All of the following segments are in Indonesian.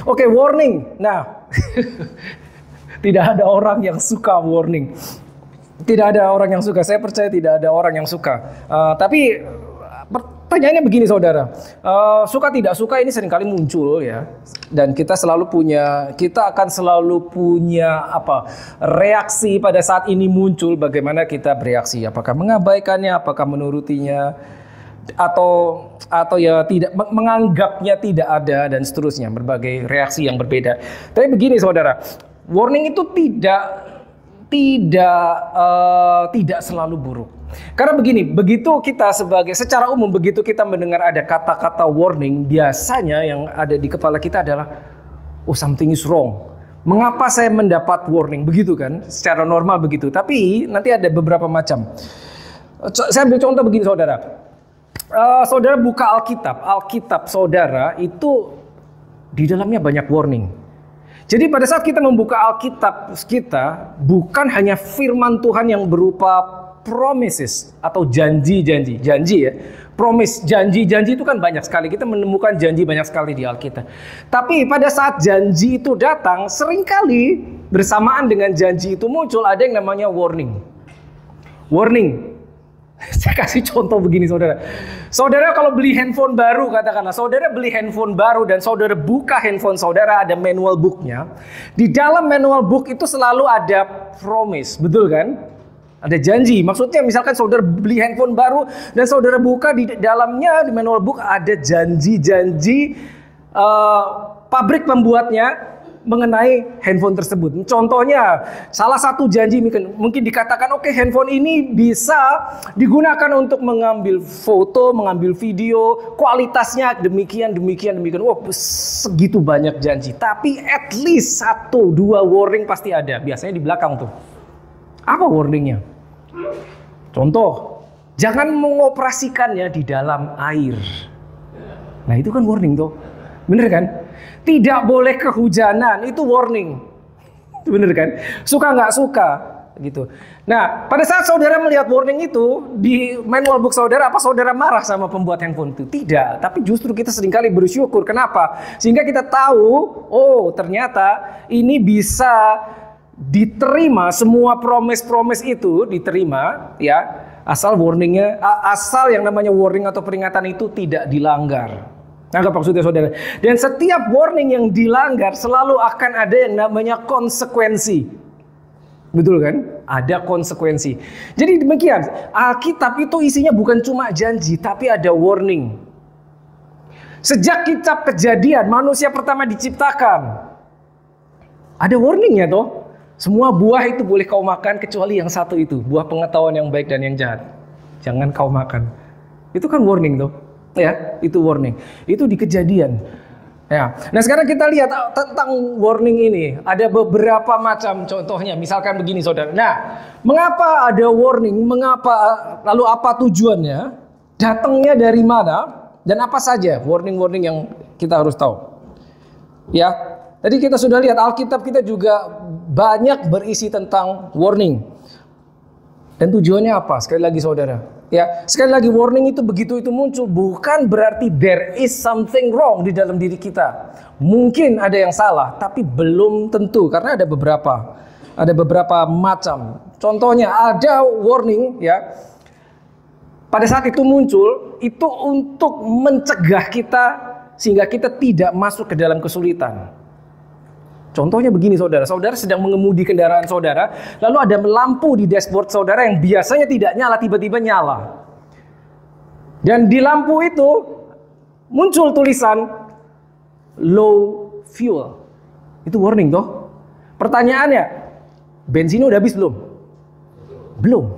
Oke, warning. Nah, tidak ada orang yang suka warning. Tidak ada orang yang suka. Saya percaya tidak ada orang yang suka. Tapi pertanyaannya begini, saudara. Suka tidak suka ini seringkali muncul ya. Dan kita akan selalu punya reaksi pada saat ini muncul. Bagaimana kita bereaksi? Apakah mengabaikannya? Apakah menurutinya? Atau ya tidak, menganggapnya tidak ada dan seterusnya, berbagai reaksi yang berbeda. Tapi begini, saudara, warning itu tidak selalu buruk. Karena begini, secara umum begitu kita mendengar ada kata-kata warning, biasanya yang ada di kepala kita adalah something is wrong. Mengapa saya mendapat warning? Begitu kan? Secara normal begitu. Tapi nanti ada beberapa macam. Saya ambil contoh begini, saudara. Saudara buka Alkitab saudara itu di dalamnya banyak warning. Jadi pada saat kita membuka Alkitab kita, bukan hanya firman Tuhan yang berupa promises atau janji ya. Promise, janji itu kan banyak sekali. Kita menemukan janji banyak sekali di Alkitab. Tapi pada saat janji itu datang, seringkali bersamaan dengan janji itu muncul ada yang namanya warning. Saya kasih contoh begini, saudara. Saudara kalau beli handphone baru, katakanlah saudara beli handphone baru dan saudara buka handphone saudara, ada manual booknya. Di dalam manual book itu selalu ada promise, betul kan? Ada janji. Maksudnya misalkan saudara beli handphone baru dan saudara buka, di dalamnya di manual book ada janji-janji pabrik pembuatnya mengenai handphone tersebut. Contohnya, salah satu janji mungkin dikatakan, oke, handphone ini bisa digunakan untuk mengambil foto, mengambil video, kualitasnya demikian. Wah, segitu banyak janji. Tapi at least 1-2 warning pasti ada. Biasanya di belakang tuh. Apa warningnya? Contoh, jangan mengoperasikannya di dalam air. Nah, itu kan warning tuh. Bener kan? Tidak boleh kehujanan, itu warning. Itu bener kan? Suka nggak suka gitu. Nah, pada saat saudara melihat warning itu di manual book saudara, apa saudara marah sama pembuat handphone itu? Tidak, tapi justru kita seringkali bersyukur. Kenapa? Sehingga kita tahu, oh ternyata ini bisa diterima, semua promise itu diterima ya, asal yang namanya warning atau peringatan itu tidak dilanggar. Anggap maksudnya, saudara. Dan setiap warning yang dilanggar selalu akan ada yang namanya konsekuensi. Betul kan? Ada konsekuensi. Jadi demikian, Alkitab itu isinya bukan cuma janji, tapi ada warning. Sejak kitab Kejadian, manusia pertama diciptakan, ada warningnya toh. Semua buah itu boleh kau makan kecuali yang satu itu, buah pengetahuan yang baik dan yang jahat. Jangan kau makan. Itu kan warning toh. Ya, itu warning. Itu di Kejadian. Ya. Nah, sekarang kita lihat tentang warning ini. Ada beberapa macam contohnya. Misalkan begini, saudara. Nah, mengapa ada warning? Lalu apa tujuannya? Datangnya dari mana? Dan apa saja warning-warning yang kita harus tahu? Ya. Tadi kita sudah lihat Alkitab kita juga banyak berisi tentang warning. Dan tujuannya apa? Sekali lagi, saudara. Ya, sekali lagi, warning itu begitu itu muncul bukan berarti there is something wrong di dalam diri kita. Mungkin ada yang salah, tapi belum tentu karena ada beberapa macam. Contohnya ada warning ya. Pada saat itu muncul itu untuk mencegah kita sehingga kita tidak masuk ke dalam kesulitan. Contohnya begini, saudara. Saudara sedang mengemudi kendaraan saudara, lalu ada lampu di dashboard saudara yang biasanya tidak nyala, tiba-tiba nyala. Dan di lampu itu muncul tulisan low fuel. Itu warning toh. Pertanyaannya, bensinnya udah habis belum? Belum.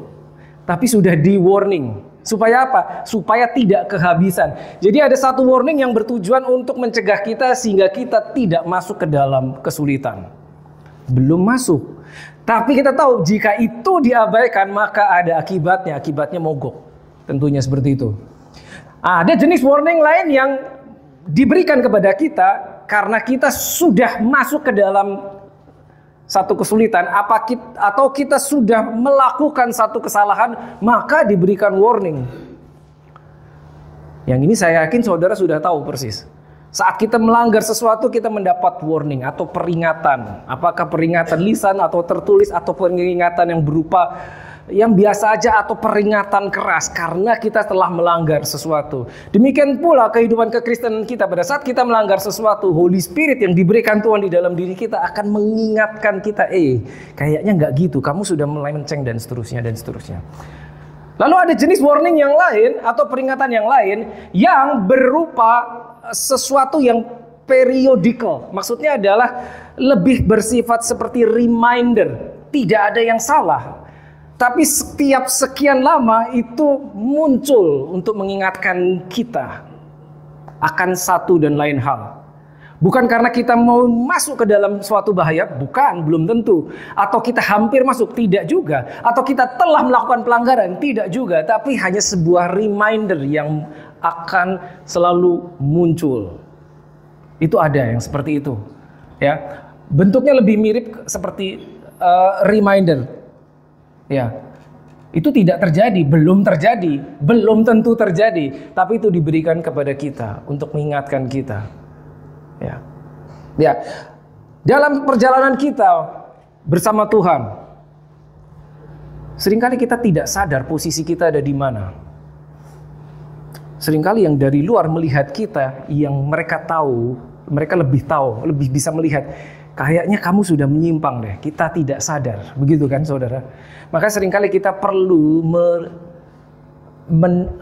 Tapi sudah di warning. Supaya apa? Supaya tidak kehabisan. Jadi ada satu warning yang bertujuan untuk mencegah kita sehingga kita tidak masuk ke dalam kesulitan. Belum masuk. Tapi kita tahu jika itu diabaikan maka ada akibatnya. Akibatnya mogok. Tentunya seperti itu. Ada jenis warning lain yang diberikan kepada kita karena kita sudah masuk ke dalam satu kesulitan atau kita sudah melakukan satu kesalahan, maka diberikan warning. Yang ini saya yakin saudara sudah tahu persis. Saat kita melanggar sesuatu, kita mendapat warning atau peringatan. Apakah peringatan lisan atau tertulis, atau peringatan yang berupa yang biasa aja, atau peringatan keras karena kita telah melanggar sesuatu. Demikian pula kehidupan kekristenan kita. Pada saat kita melanggar sesuatu, Holy Spirit yang diberikan Tuhan di dalam diri kita akan mengingatkan kita, kayaknya nggak gitu, kamu sudah melenceng, dan seterusnya dan seterusnya. Lalu ada jenis warning yang lain atau peringatan yang lain yang berupa sesuatu yang periodical. Maksudnya adalah lebih bersifat seperti reminder. Tidak ada yang salah, tapi setiap sekian lama itu muncul untuk mengingatkan kita akan satu dan lain hal. Bukan karena kita mau masuk ke dalam suatu bahaya, bukan, belum tentu. Atau kita hampir masuk, tidak juga. Atau kita telah melakukan pelanggaran, tidak juga. Tapi hanya sebuah reminder yang akan selalu muncul. Itu ada yang seperti itu. Ya, bentuknya lebih mirip seperti reminder. Ya, itu tidak terjadi, belum tentu terjadi. Tapi itu diberikan kepada kita untuk mengingatkan kita. Ya, dalam perjalanan kita bersama Tuhan, seringkali kita tidak sadar posisi kita ada di mana. Seringkali yang dari luar melihat kita, yang mereka tahu, mereka lebih tahu, lebih bisa melihat, kayaknya kamu sudah menyimpang deh. Kita tidak sadar, begitu kan saudara? Maka seringkali kita perlu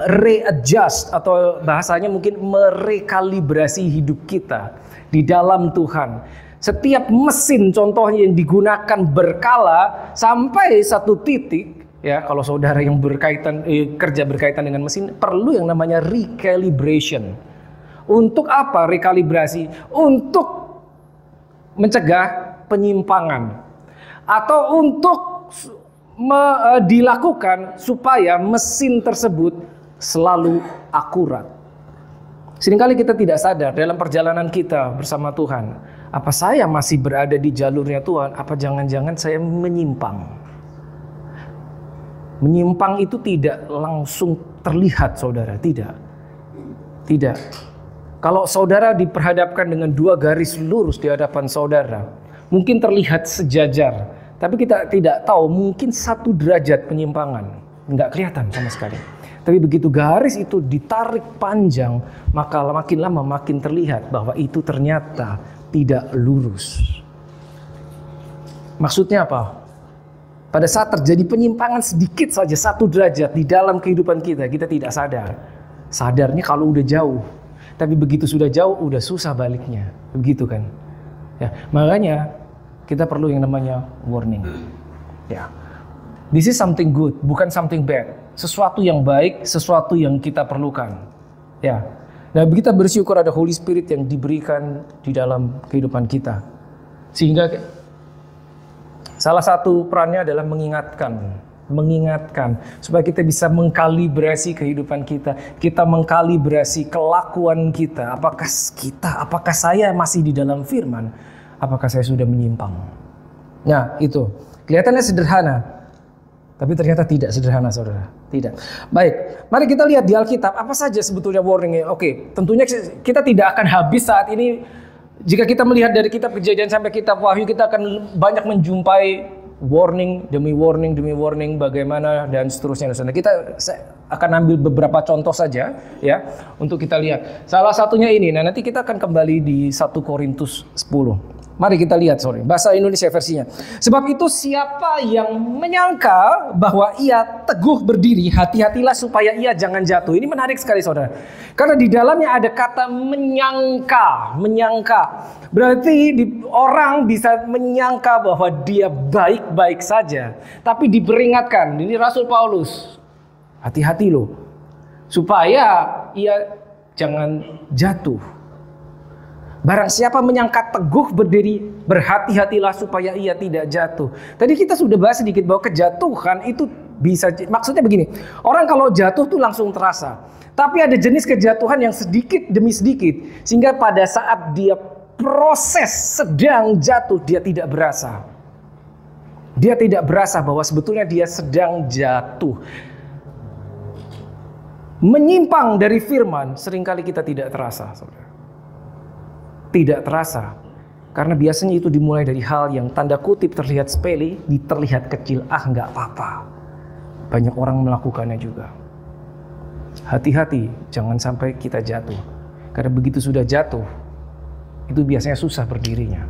readjust, atau bahasanya mungkin merekalibrasi hidup kita di dalam Tuhan. Setiap mesin contohnya yang digunakan berkala sampai satu titik, ya, kalau saudara yang kerja berkaitan dengan mesin, perlu yang namanya recalibration. Untuk apa rekalibrasi? Untuk mencegah penyimpangan, atau untuk dilakukan supaya mesin tersebut selalu akurat. Seringkali kita tidak sadar dalam perjalanan kita bersama Tuhan, apa saya masih berada di jalurnya Tuhan, apa jangan-jangan saya menyimpang. Menyimpang itu tidak langsung terlihat saudara, tidak. Kalau saudara diperhadapkan dengan dua garis lurus di hadapan saudara, mungkin terlihat sejajar, tapi kita tidak tahu, mungkin 1 derajat penyimpangan, nggak kelihatan sama sekali. Tapi begitu garis itu ditarik panjang, maka makin lama makin terlihat bahwa itu ternyata tidak lurus. Maksudnya apa? Pada saat terjadi penyimpangan sedikit saja 1 derajat di dalam kehidupan kita, kita tidak sadar. Sadarnya kalau udah jauh. Tapi begitu sudah jauh, udah susah baliknya. Begitu kan? Ya, makanya kita perlu yang namanya warning. Ya. This is something good, bukan something bad. Sesuatu yang baik, sesuatu yang kita perlukan. Ya. Nah, kita bersyukur ada Holy Spirit yang diberikan di dalam kehidupan kita. Sehingga salah satu perannya adalah mengingatkan supaya kita bisa mengkalibrasi kehidupan kita mengkalibrasi kelakuan kita. Apakah saya masih di dalam firman? Apakah saya sudah menyimpang? Nah, itu kelihatannya sederhana, tapi ternyata tidak sederhana, saudara. Tidak. Baik, mari kita lihat di Alkitab apa saja sebetulnya warningnya. Oke, tentunya kita tidak akan habis saat ini. Jika kita melihat dari kitab Kejadian sampai kitab Wahyu, kita akan banyak menjumpai warning demi warning bagaimana dan seterusnya. Saya akan ambil beberapa contoh saja ya untuk kita lihat. Salah satunya ini. Nah, nanti kita akan kembali di 1 Korintus 10. Mari kita lihat, bahasa Indonesia versinya. Sebab itu siapa yang menyangka bahwa ia teguh berdiri, hati-hatilah supaya ia jangan jatuh. Ini menarik sekali, saudara. Karena di dalamnya ada kata menyangka. Berarti orang bisa menyangka bahwa dia baik-baik saja. Tapi diperingatkan, ini Rasul Paulus. Hati-hati loh. Supaya ia jangan jatuh. Barang siapa menyangka teguh berdiri, berhati-hatilah supaya ia tidak jatuh. Tadi kita sudah bahas sedikit bahwa kejatuhan itu bisa, maksudnya begini, orang kalau jatuh tuh langsung terasa. Tapi ada jenis kejatuhan yang sedikit demi sedikit, sehingga pada saat dia proses sedang jatuh, dia tidak berasa. Dia tidak berasa bahwa sebetulnya dia sedang jatuh. Menyimpang dari firman, seringkali kita tidak terasa, saudara. tidak terasa. Karena biasanya itu dimulai dari hal yang tanda kutip terlihat sepele, terlihat kecil, nggak apa-apa. Banyak orang melakukannya juga. Hati-hati, jangan sampai kita jatuh. Karena begitu sudah jatuh, itu biasanya susah berdirinya.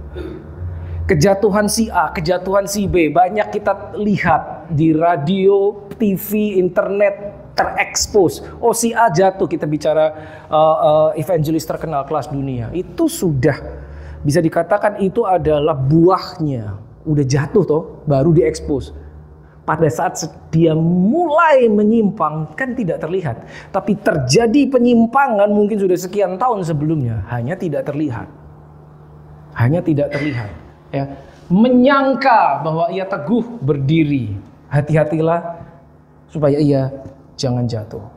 Kejatuhan si A, kejatuhan si B, banyak kita lihat di radio, TV, internet, terekspos. Oh, si A jatuh, kita bicara evangelis terkenal kelas dunia. Itu sudah bisa dikatakan itu adalah buahnya. Udah jatuh toh, baru diekspos. Pada saat dia mulai menyimpang kan tidak terlihat. Tapi terjadi penyimpangan mungkin sudah sekian tahun sebelumnya. Hanya tidak terlihat. Hanya tidak terlihat. Ya. Menyangka bahwa ia teguh berdiri. Hati-hatilah supaya ia jangan jatuh.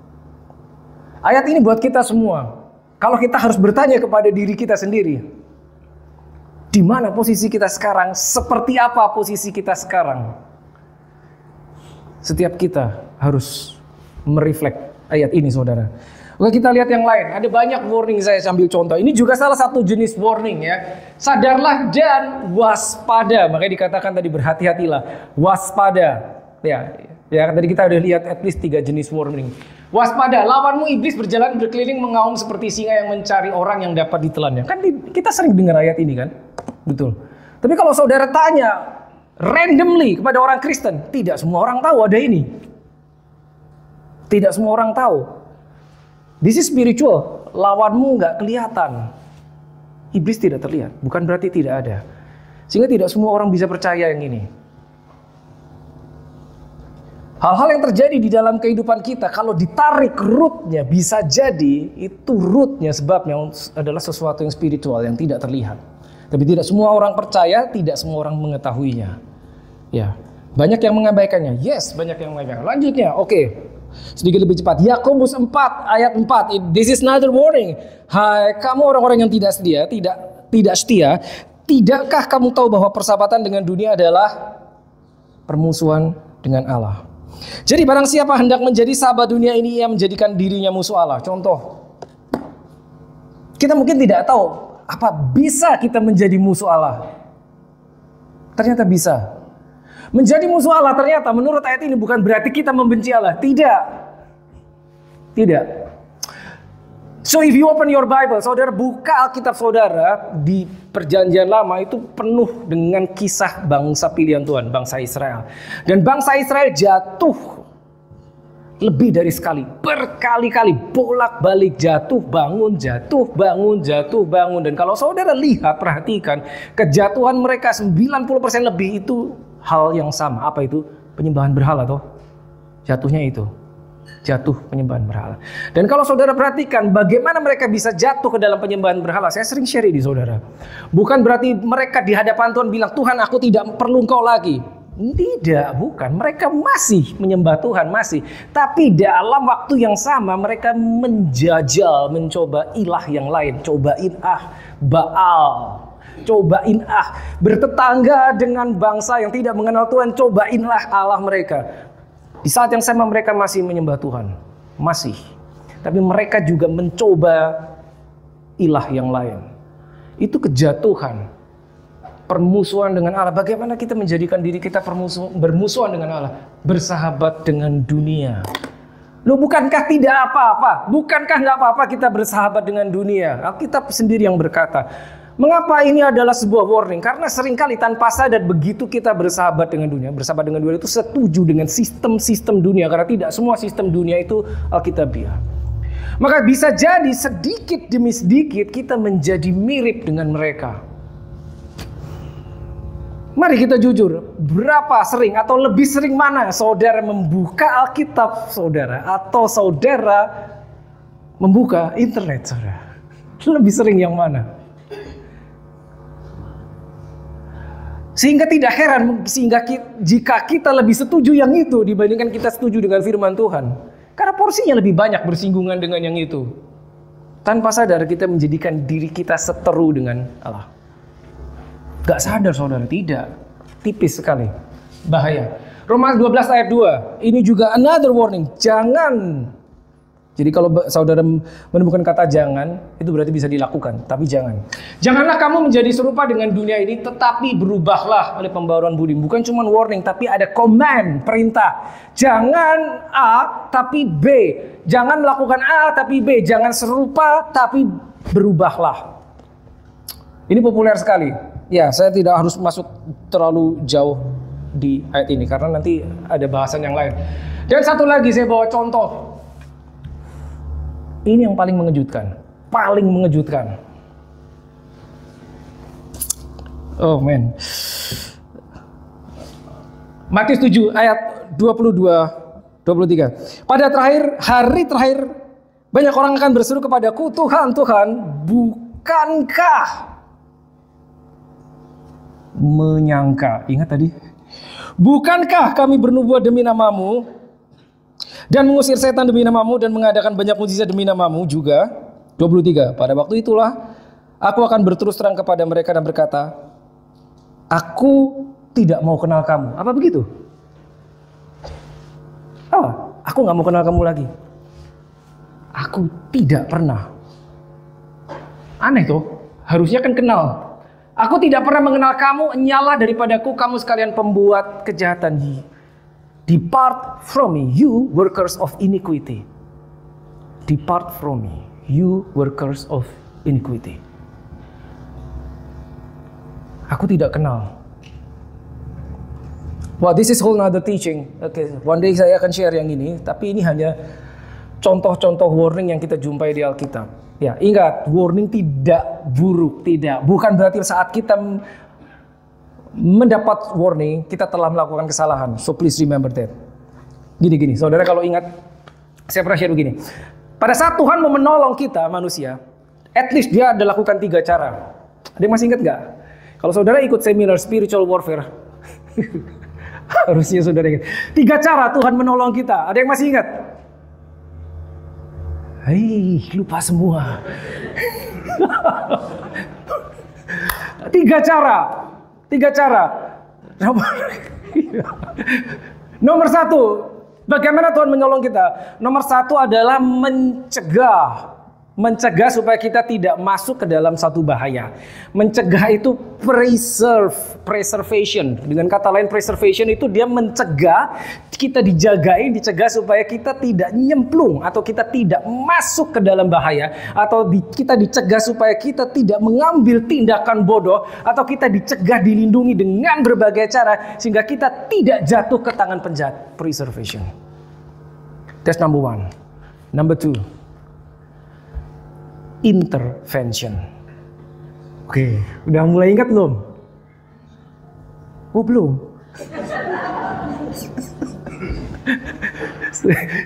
Ayat ini buat kita semua. Kalau kita harus bertanya kepada diri kita sendiri. Di mana posisi kita sekarang? Seperti apa posisi kita sekarang? Setiap kita harus mereflek ayat ini, saudara. Oke, kita lihat yang lain. Ada banyak warning, saya ambil contoh. Ini juga salah satu jenis warning ya. Sadarlah dan waspada. Makanya dikatakan tadi berhati-hatilah. Waspada. Ya, tadi kita udah lihat at least 3 jenis warning. Waspada, lawanmu iblis berjalan berkeliling mengaum seperti singa yang mencari orang yang dapat ditelannya. Kan kita sering dengar ayat ini kan? Betul. Tapi kalau saudara tanya randomly kepada orang Kristen, tidak semua orang tahu ada ini. Tidak semua orang tahu. This is spiritual. Lawanmu nggak kelihatan. Iblis tidak terlihat. Bukan berarti tidak ada. Sehingga tidak semua orang bisa percaya yang ini. Hal-hal yang terjadi di dalam kehidupan kita, kalau ditarik rootnya, bisa jadi itu rootnya, sebabnya adalah sesuatu yang spiritual yang tidak terlihat. Tapi tidak semua orang percaya, tidak semua orang mengetahuinya. Ya, banyak yang mengabaikannya. Yes, banyak yang mengabaikannya. Lanjutnya, oke. Sedikit lebih cepat. Yakobus 4 ayat 4. This is another warning. Hai kamu orang-orang yang tidak setia, tidak setia, tidakkah kamu tahu bahwa persahabatan dengan dunia adalah permusuhan dengan Allah? Jadi barang siapa hendak menjadi sahabat dunia ini, ia menjadikan dirinya musuh Allah. Contoh. Kita mungkin tidak tahu apa bisa kita menjadi musuh Allah. Ternyata bisa. Menjadi musuh Allah ternyata menurut ayat ini bukan berarti kita membenci Allah. Tidak. So if you open your Bible, saudara buka Alkitab saudara, di perjanjian lama itu penuh dengan kisah bangsa pilihan Tuhan, bangsa Israel. Dan bangsa Israel jatuh lebih dari sekali, berkali-kali, bolak-balik jatuh, bangun. Dan kalau saudara lihat, perhatikan, kejatuhan mereka 90% lebih itu hal yang sama. Apa itu? Penyembahan berhala toh. Jatuhnya itu. Jatuh penyembahan berhala. Dan kalau saudara perhatikan bagaimana mereka bisa jatuh ke dalam penyembahan berhala. Saya sering share di saudara. Bukan berarti mereka di hadapan Tuhan bilang, Tuhan aku tidak perlu engkau lagi. Tidak, bukan. Mereka masih menyembah Tuhan, masih. Tapi dalam waktu yang sama mereka menjajal, mencoba ilah yang lain. Cobain Baal. Cobain bertetangga dengan bangsa yang tidak mengenal Tuhan, cobainlah Allah mereka. Di saat yang sama mereka masih menyembah Tuhan, masih. Tapi mereka juga mencoba ilah yang lain. Itu kejatuhan, permusuhan dengan Allah. Bagaimana kita menjadikan diri kita bermusuhan dengan Allah, bersahabat dengan dunia? Loh, bukankah tidak apa-apa? Bukankah nggak apa-apa kita bersahabat dengan dunia? Alkitab sendiri yang berkata. Mengapa ini adalah sebuah warning? Karena seringkali tanpa sadar begitu kita bersahabat dengan dunia. Bersahabat dengan dunia itu setuju dengan sistem-sistem dunia. Karena tidak semua sistem dunia itu Alkitabiah. Maka bisa jadi sedikit demi sedikit kita menjadi mirip dengan mereka. Mari kita jujur. Berapa sering atau lebih sering mana saudara membuka Alkitab saudara? Atau saudara membuka internet saudara? Lebih sering yang mana? Sehingga tidak heran jika kita lebih setuju yang itu dibandingkan kita setuju dengan firman Tuhan. Karena porsinya lebih banyak bersinggungan dengan yang itu. Tanpa sadar kita menjadikan diri kita seteru dengan Allah. Gak sadar saudara, tidak. Tipis sekali. Bahaya. Roma 12 ayat 2. Ini juga another warning. Jangan Jadi kalau saudara menemukan kata jangan, itu berarti bisa dilakukan, tapi jangan. Janganlah kamu menjadi serupa dengan dunia ini, tetapi berubahlah oleh pembaruan budi. Bukan cuma warning, tapi ada command, perintah. Jangan A, tapi B. Jangan melakukan A, tapi B. Jangan serupa, tapi berubahlah. Ini populer sekali. Ya, saya tidak harus masuk terlalu jauh di ayat ini, karena nanti ada bahasan yang lain. Dan satu lagi saya bawa contoh. Ini yang paling mengejutkan. Paling mengejutkan. Oh man. Matius 7 ayat 22-23. Pada hari terakhir banyak orang akan berseru kepadaku, Tuhan, Tuhan, bukankah menyangka? Ingat tadi? Bukankah kami bernubuat demi namamu dan mengusir setan demi namamu dan mengadakan banyak mukjizat demi namamu juga? 23. Pada waktu itulah aku akan berterus terang kepada mereka dan berkata, aku tidak mau kenal kamu. Apa begitu? Oh, aku gak mau kenal kamu lagi. Aku tidak pernah. Aneh tuh, harusnya kan kenal. Aku tidak pernah mengenal kamu, nyalah daripadaku kamu sekalian pembuat kejahatan. Depart from me, you workers of iniquity. Depart from me, you workers of iniquity. Aku tidak kenal. Well, this is whole another teaching. Okay, one day saya akan share yang ini, tapi ini hanya contoh-contoh warning yang kita jumpai di Alkitab. Ya, ingat, warning tidak buruk, tidak. Bukan berarti saat kita mendapat warning, kita telah melakukan kesalahan. So please remember that. Gini, saudara, kalau ingat, saya pernah share begini. Pada saat Tuhan mau menolong kita manusia, at least dia ada lakukan 3 cara. Ada yang masih ingat gak? Kalau saudara ikut seminar spiritual warfare, harusnya saudara ingat. 3 cara Tuhan menolong kita. Ada yang masih ingat? Hei, lupa semua. 3 cara. 3 cara. Nomor 1, bagaimana Tuhan menolong kita? Nomor 1 adalah mencegah supaya kita tidak masuk ke dalam satu bahaya. Mencegah itu preservation. Dengan kata lain, preservation itu dia mencegah kita dicegah supaya kita tidak nyemplung atau kita tidak masuk ke dalam bahaya, atau kita dicegah supaya kita tidak mengambil tindakan bodoh, atau kita dicegah dilindungi dengan berbagai cara sehingga kita tidak jatuh ke tangan penjahat. Preservation. That's number 1. Number 2, intervention. Oke, udah mulai ingat belum? Oh, belum.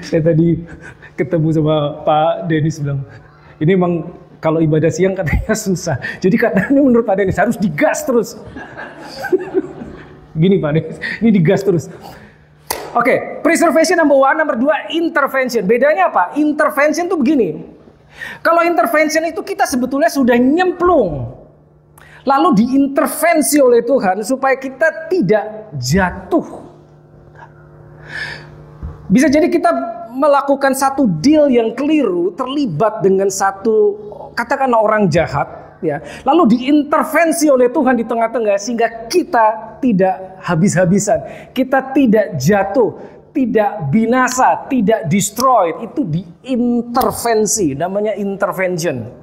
Saya tadi ketemu sama Pak Denis, bilang, ini emang kalau ibadah siang katanya susah. Jadi katanya menurut Pak Denis harus digas terus. Gini Pak Denis, ini digas terus. Oke, preservation number 1, number 2, intervention. Bedanya apa? Intervention tuh begini. Kalau intervention itu kita sebetulnya sudah nyemplung, lalu diintervensi oleh Tuhan supaya kita tidak jatuh. Bisa jadi kita melakukan satu deal yang keliru, terlibat dengan satu, katakanlah orang jahat, ya. Lalu diintervensi oleh Tuhan di tengah-tengah sehingga kita tidak habis-habisan, kita tidak jatuh, tidak binasa, tidak destroyed. Itu diintervensi, namanya intervention.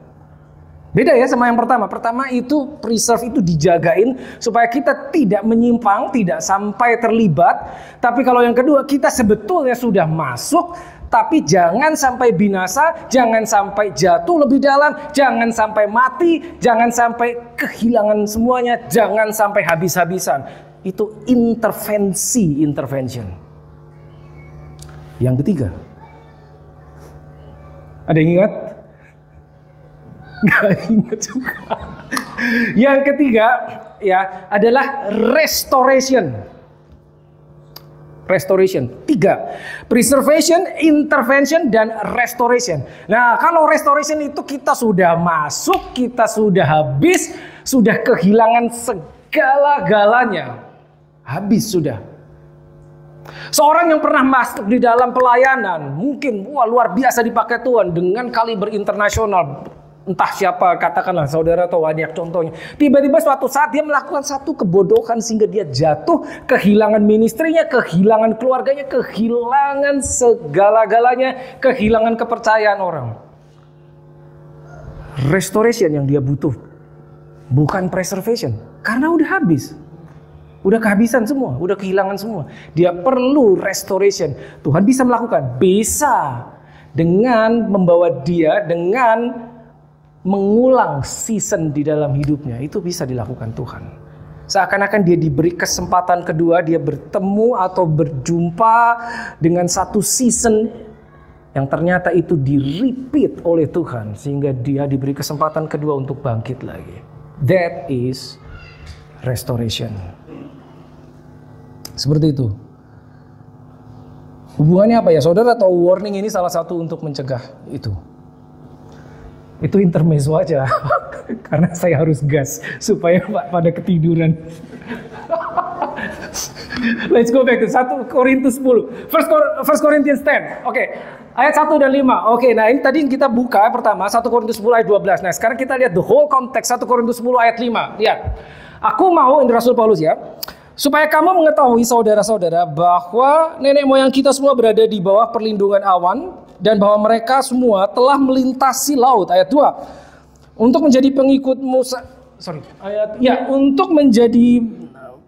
Beda ya sama yang pertama. Pertama itu preserve, itu dijagain supaya kita tidak menyimpang, tidak sampai terlibat. Tapi kalau yang kedua, kita sebetulnya sudah masuk, tapi jangan sampai binasa, jangan sampai jatuh lebih dalam, jangan sampai mati, jangan sampai kehilangan semuanya, jangan sampai habis-habisan. Itu intervention. Yang ketiga, ada yang ingat? Nggak ingat juga. Yang ketiga ya adalah restoration. 3, preservation, intervention, dan restoration. Nah, kalau restoration itu kita sudah masuk, kita sudah habis, sudah kehilangan segala-galanya, habis sudah. Seorang yang pernah masuk di dalam pelayanan, mungkin luar biasa dipakai Tuhan dengan kaliber internasional. Entah siapa, katakanlah saudara atau adik contohnya. Tiba-tiba suatu saat dia melakukan satu kebodohan sehingga dia jatuh, kehilangan ministrinya, kehilangan keluarganya, kehilangan segala-galanya, kehilangan kepercayaan orang. Restoration yang dia butuh, bukan preservation, karena udah habis. Udah kehabisan semua, udah kehilangan semua. Dia perlu restoration. Tuhan bisa melakukan, bisa dengan membawa dia, dengan mengulang season di dalam hidupnya. Itu bisa dilakukan Tuhan. Seakan-akan dia diberi kesempatan kedua, dia bertemu atau berjumpa dengan satu season yang ternyata itu di-repeat oleh Tuhan, sehingga dia diberi kesempatan kedua untuk bangkit lagi. That is restoration. Seperti itu. Hubungannya apa ya saudara? Atau warning ini salah satu untuk mencegah itu. Itu intermezzo aja. Karena saya harus gas supaya pada ketiduran. Let's go back to 1 Korintus 10. First Corinthians 10. Oke. Ayat 1 dan 5. Oke, nah ini tadi kita buka pertama 1 Korintus 10 ayat 12. Nah, sekarang kita lihat the whole context 1 Korintus 10 ayat 5. Lihat. Aku mau, ini Rasul Paulus ya, supaya kamu mengetahui saudara-saudara bahwa nenek moyang kita semua berada di bawah perlindungan awan dan bahwa mereka semua telah melintasi laut. Ayat 2. Untuk menjadi pengikut Musa, untuk menjadi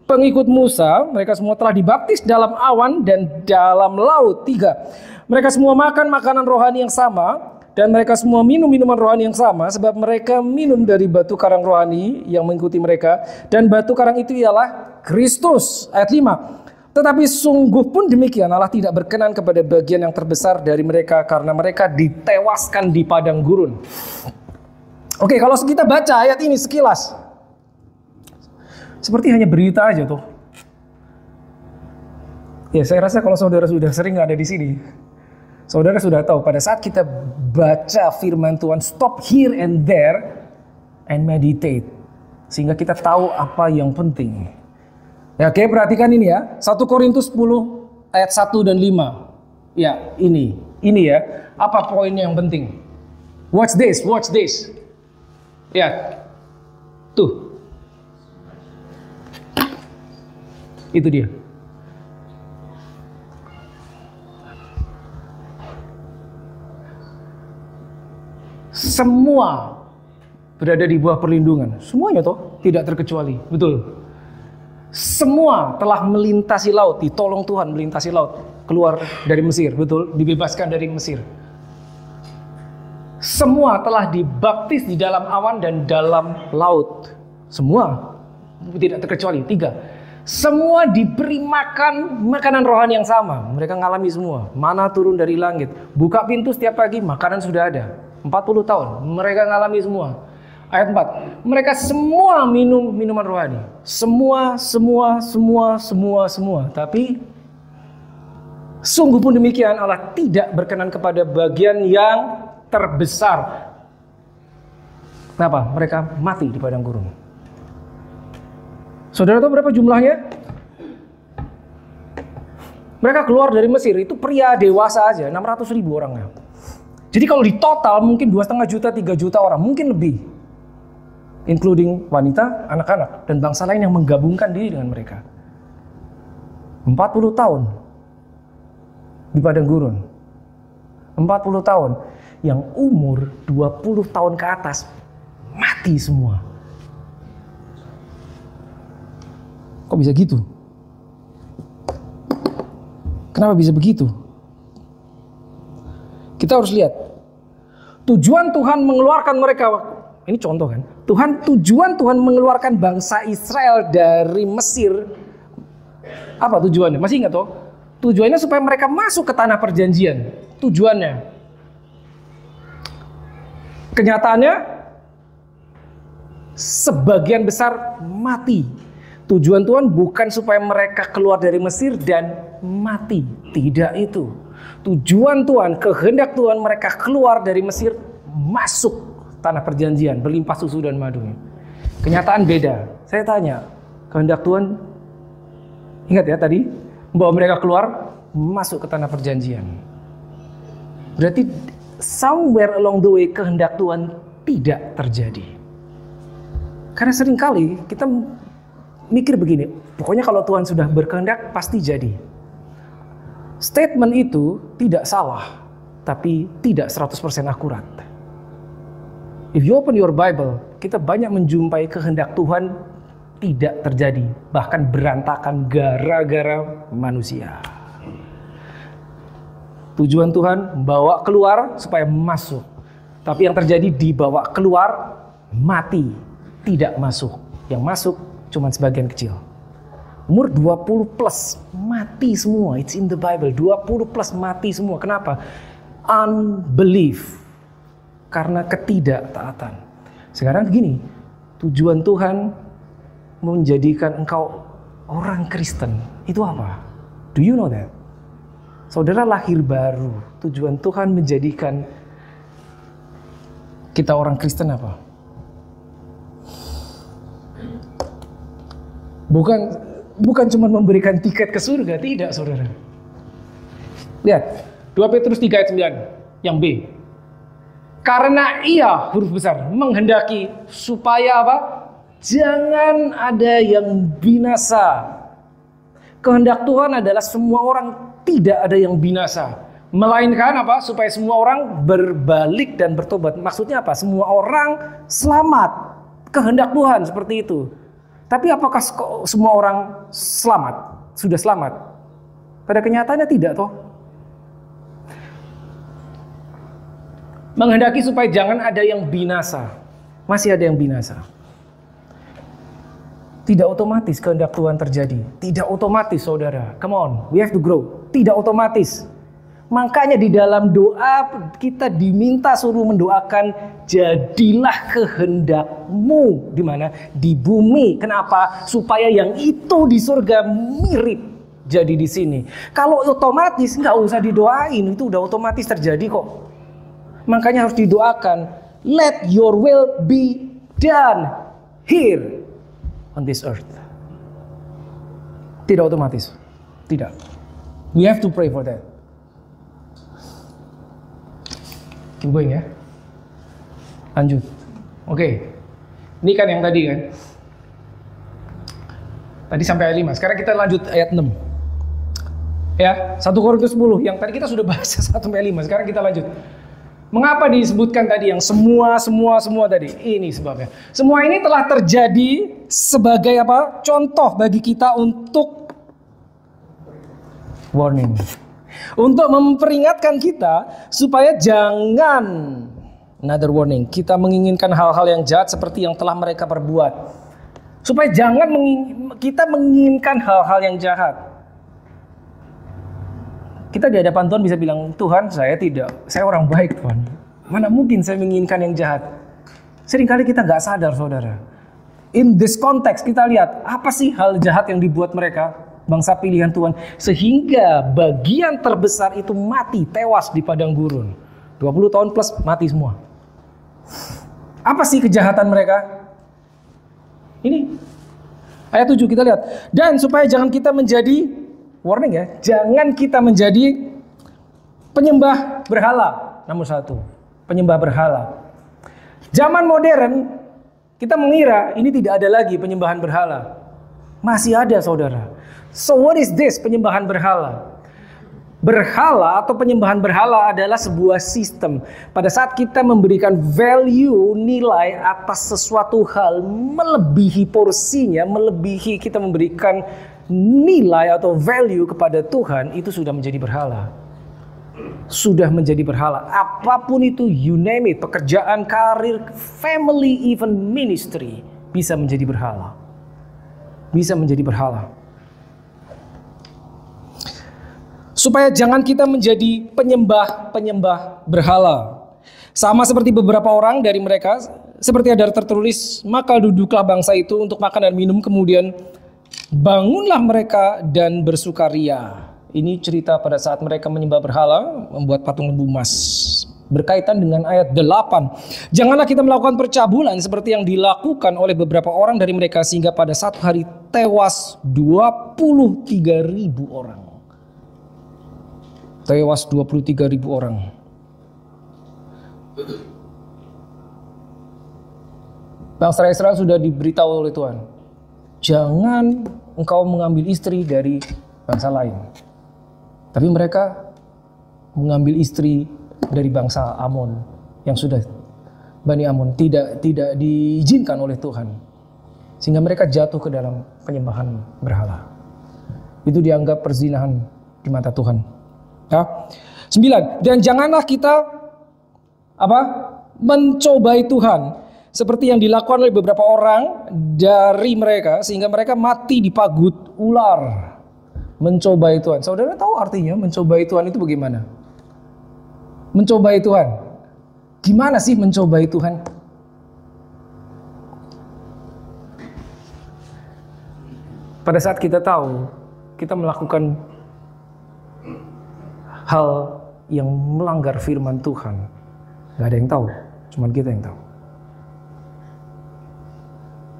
pengikut Musa, mereka semua telah dibaptis dalam awan dan dalam laut. 3. Mereka semua makan makanan rohani yang sama dan mereka semua minum minuman rohani yang sama, sebab mereka minum dari batu karang rohani yang mengikuti mereka, dan batu karang itu ialah Kristus. Ayat 5. Tetapi sungguh pun demikian, Allah tidak berkenan kepada bagian yang terbesar dari mereka, karena mereka ditewaskan di padang gurun. Oke, kalau kita baca ayat ini sekilas, seperti hanya berita aja tuh. Ya, saya rasa kalau saudara sudah sering ada di sini, saudara sudah tahu pada saat kita baca firman Tuhan, stop here and there and meditate, sehingga kita tahu apa yang penting. Ya, oke, perhatikan ini ya. 1 Korintus 10 ayat 1 dan 5. Ya, ini ya. Apa poinnya yang penting? Watch this. Ya. Tuh. Itu dia. Semua berada di bawah perlindungan. Semuanya toh, tidak terkecuali. Betul. Semua telah melintasi laut, ditolong Tuhan melintasi laut, keluar dari Mesir, betul, dibebaskan dari Mesir. Semua telah dibaptis di dalam awan dan dalam laut. Semua, tidak terkecuali. 3. Semua diberi makan makanan rohani yang sama. Mereka ngalami semua. Mana turun dari langit. Buka pintu setiap pagi, makanan sudah ada. 40 tahun, mereka ngalami semua. Ayat 4. Mereka semua minum minuman rohani. Semua. Tapi sungguh pun demikian, Allah tidak berkenan kepada bagian yang terbesar. Kenapa? Mereka mati di padang gurun. Saudara tahu berapa jumlahnya? Mereka keluar dari Mesir, itu pria dewasa aja, 600.000 orangnya. Jadi kalau di total mungkin 2,5 juta, 3 juta orang, mungkin lebih. Including wanita, anak-anak, dan bangsa lain yang menggabungkan diri dengan mereka. 40 tahun di padang gurun. 40 tahun. Yang umur 20 tahun ke atas mati semua. Kok bisa gitu? Kenapa bisa begitu? Kita harus lihat. Tujuan Tuhan mengeluarkan mereka, ini contoh kan, tujuan Tuhan mengeluarkan bangsa Israel dari Mesir. Apa tujuannya? Masih ingat toh? Tujuannya supaya mereka masuk ke tanah perjanjian. Tujuannya. Kenyataannya sebagian besar mati. Tujuan Tuhan bukan supaya mereka keluar dari Mesir dan mati. Tidak itu. Tujuan Tuhan, kehendak Tuhan mereka keluar dari Mesir, masuk tanah perjanjian, berlimpah susu dan madunya. Kenyataan beda. Saya tanya, kehendak Tuhan, ingat ya tadi, Membawa mereka keluar, masuk ke tanah perjanjian. Berarti somewhere along the way kehendak Tuhan tidak terjadi. Karena seringkali kita mikir begini, pokoknya kalau Tuhan sudah berkehendak pasti jadi. Statement itu tidak salah, tapi tidak 100% akurat. If you open your Bible, kita banyak menjumpai kehendak Tuhan tidak terjadi, bahkan berantakan gara-gara manusia. Tujuan Tuhan membawa keluar supaya masuk, tapi yang terjadi dibawa keluar mati, tidak masuk. Yang masuk cuma sebagian kecil. Umur 20 plus mati semua. It's in the Bible. 20 plus mati semua. Kenapa? Unbelief. Karena ketidaktaatan. Sekarang gini, tujuan Tuhan menjadikan engkau orang Kristen. Itu apa? Do you know that? Saudara lahir baru. Tujuan Tuhan menjadikan kita orang Kristen apa? Bukan cuma memberikan tiket ke surga, tidak saudara. Lihat, 2 Petrus 3 ayat 9, yang B. Karena ia, huruf besar, menghendaki supaya apa? Jangan ada yang binasa. Kehendak Tuhan adalah semua orang tidak ada yang binasa. Melainkan apa? Supaya semua orang berbalik dan bertobat. Maksudnya apa? Semua orang selamat. Kehendak Tuhan seperti itu. Tapi apakah semua orang selamat? Sudah selamat? Pada kenyataannya tidak toh. Menghendaki supaya jangan ada yang binasa. Masih ada yang binasa. Tidak otomatis kehendak Tuhan terjadi. Tidak otomatis saudara. Come on, we have to grow. Tidak otomatis. Makanya di dalam doa kita diminta suruh mendoakan jadilah kehendakmu di mana? Di bumi. Kenapa? Supaya yang itu di surga mirip jadi di sini. Kalau otomatis nggak usah didoain, itu udah otomatis terjadi kok. Makanya harus didoakan. Let your will be done here on this earth. Tidak otomatis. Tidak. We have to pray for that. Keep going ya. Lanjut. Oke. Ini kan yang tadi kan. Tadi sampai ayat 5. Sekarang kita lanjut ayat 6. Ya, 1 Korintus 10. Yang tadi kita sudah bahas 1 sampai 5. Sekarang kita lanjut. Mengapa disebutkan tadi yang semua tadi? Ini sebabnya. Semua ini telah terjadi sebagai apa? Contoh bagi kita untuk warning. Untuk memperingatkan kita supaya jangan, another warning, kita menginginkan hal-hal yang jahat seperti yang telah mereka perbuat. Supaya jangan kita menginginkan hal-hal yang jahat. Kita di hadapan Tuhan bisa bilang, Tuhan saya tidak, saya orang baik Tuhan. Mana mungkin saya menginginkan yang jahat. Seringkali kita gak sadar saudara. In this context kita lihat, apa sih hal jahat yang dibuat mereka? Bangsa pilihan Tuhan, sehingga bagian terbesar itu mati, tewas di padang gurun. 20 tahun plus mati semua. Apa sih kejahatan mereka? Ini ayat 7 kita lihat. Dan supaya jangan kita menjadi, warning ya, jangan kita menjadi penyembah berhala. Nomor 1, penyembah berhala. Zaman modern kita mengira ini tidak ada lagi penyembahan berhala. Masih ada saudara. So what is this penyembahan berhala? Berhala atau penyembahan berhala adalah sebuah sistem. Pada saat kita memberikan value, nilai atas sesuatu hal melebihi porsinya, melebihi kita memberikan nilai atau value kepada Tuhan, itu sudah menjadi berhala. Sudah menjadi berhala. Apapun itu, you name it, pekerjaan, karir, family, even ministry, bisa menjadi berhala. Bisa menjadi berhala. Supaya jangan kita menjadi penyembah berhala. Sama seperti beberapa orang dari mereka, seperti ada tertulis, maka duduklah bangsa itu untuk makan dan minum, kemudian bangunlah mereka dan bersukaria. Ini cerita pada saat mereka menyembah berhala, membuat patung lembu emas. Berkaitan dengan ayat 8. Janganlah kita melakukan percabulan seperti yang dilakukan oleh beberapa orang dari mereka, sehingga pada satu hari tewas 23.000 orang. Tewas 23.000 orang. Bangsa Israel sudah diberitahu oleh Tuhan, jangan engkau mengambil istri dari bangsa lain. Tapi mereka mengambil istri dari bangsa Amon yang sudah Bani Amon tidak diizinkan oleh Tuhan. Sehingga mereka jatuh ke dalam penyembahan berhala. Itu dianggap perzinahan di mata Tuhan. Ya. 9. Dan janganlah kita mencobai Tuhan seperti yang dilakukan oleh beberapa orang dari mereka sehingga mereka mati dipagut ular. Mencobai Tuhan. Saudara tahu artinya mencobai Tuhan itu bagaimana? Mencobai Tuhan. Gimana sih mencobai Tuhan? Pada saat kita tahu kita melakukan hal yang melanggar firman Tuhan, gak ada yang tahu, cuma kita yang tahu.